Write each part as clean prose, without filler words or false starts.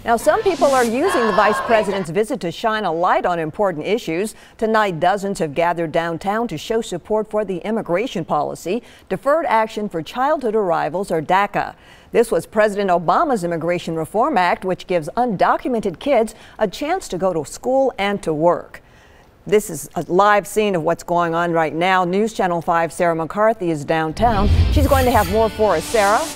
Now, some people are using the vice president's visit to shine a light on important issues. Tonight, dozens have gathered downtown to show support for the immigration policy, Deferred Action for Childhood Arrivals, or DACA. This was President Obama's Immigration Reform Act, which gives undocumented kids a chance to go to school and to work. This is a live scene of what's going on right now. News Channel 5's Sarah McCarthy is downtown. She's going to have more for us. Sarah?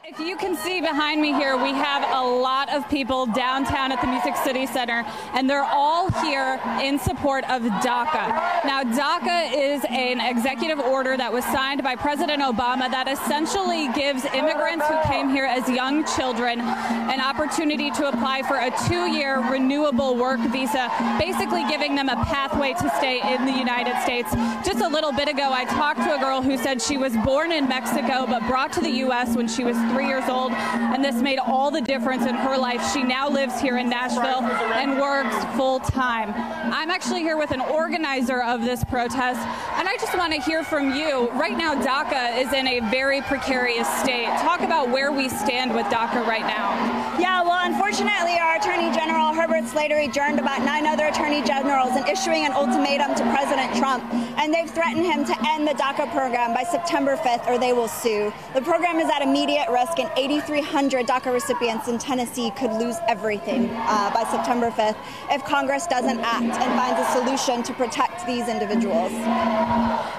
If you can see behind me here, we have a lot of people downtown at the Music City Center, and they're all here in support of DACA. Now, DACA is an executive order that was signed by President Obama that essentially gives immigrants who came here as young children an opportunity to apply for a 2-year renewable work visa, basically giving them a pathway to stay in the United States. Just a little bit ago, I talked to a girl who said she was born in Mexico but brought to the U.S. when she was 3 years old, and this made all the difference in her life. She now lives here in Nashville and works full time. I'm actually here with an organizer of this protest, and I just want to hear from you. Right now, DACA is in a very precarious state. Talk about where we stand with DACA right now. Yeah, well, unfortunately, our Attorney General Herbert Slater adjourned about 9 other Attorney Generals in issuing an ultimatum to President Trump, and they've threatened him to end the DACA program by September 5th, or they will sue. The program is at immediate risk, and 8,300 DACA recipients in Tennessee could lose everything by September 5th if Congress doesn't act and finds a solution to protect these individuals.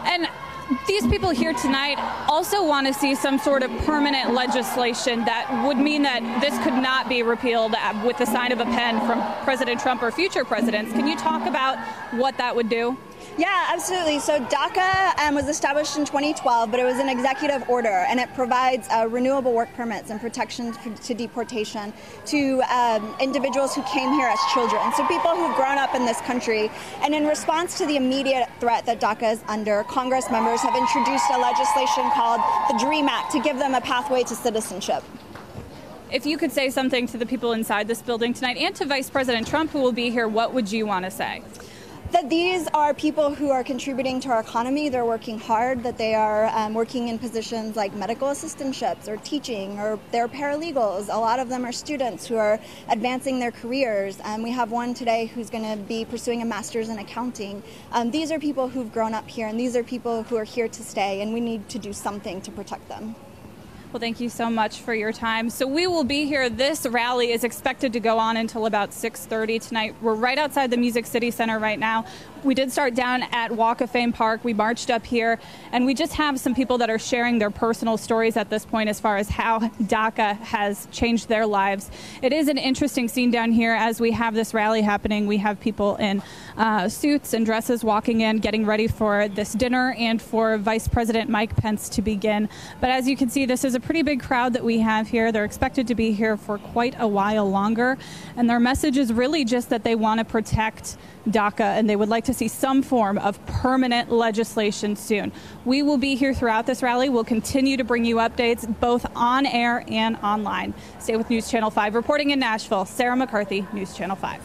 And these people here tonight also want to see some sort of permanent legislation that would mean that this could not be repealed with the sign of a pen from President Trump or future presidents. Can you talk about what that would do? Yeah, absolutely. So DACA was established in 2012, but it was an executive order, and it provides renewable work permits and protections to deportation to individuals who came here as children, so people who've grown up in this country. And in response to the immediate threat that DACA is under, Congress members have introduced a legislation called the DREAM Act to give them a pathway to citizenship. If you could say something to the people inside this building tonight and to Vice President Trump, who will be here, what would you want to say? That these are people who are contributing to our economy. They're working hard, that they are working in positions like medical assistantships or teaching, or they're paralegals. A lot of them are students who are advancing their careers. We have one today who's going to be pursuing a master's in accounting. These are people who've grown up here, and these are people who are here to stay, and we need to do something to protect them. Well, thank you so much for your time. So we will be here. This rally is expected to go on until about 6:30 tonight. We're right outside the Music City Center right now. We did start down at Walk of Fame Park. We marched up here, and we just have some people that are sharing their personal stories at this point as far as how DACA has changed their lives. It is an interesting scene down here as we have this rally happening. We have people in suits and dresses walking in, getting ready for this dinner and for Vice President Mike Pence to begin. But as you can see, this is a pretty big crowd that we have here. They're expected to be here for quite a while longer, and their message is really just that they want to protect DACA, and they would like to see some form of permanent legislation soon. We will be here throughout this rally. We'll continue to bring you updates both on air and online. Stay with News Channel 5. Reporting in Nashville, Sarah McCarthy, News Channel 5.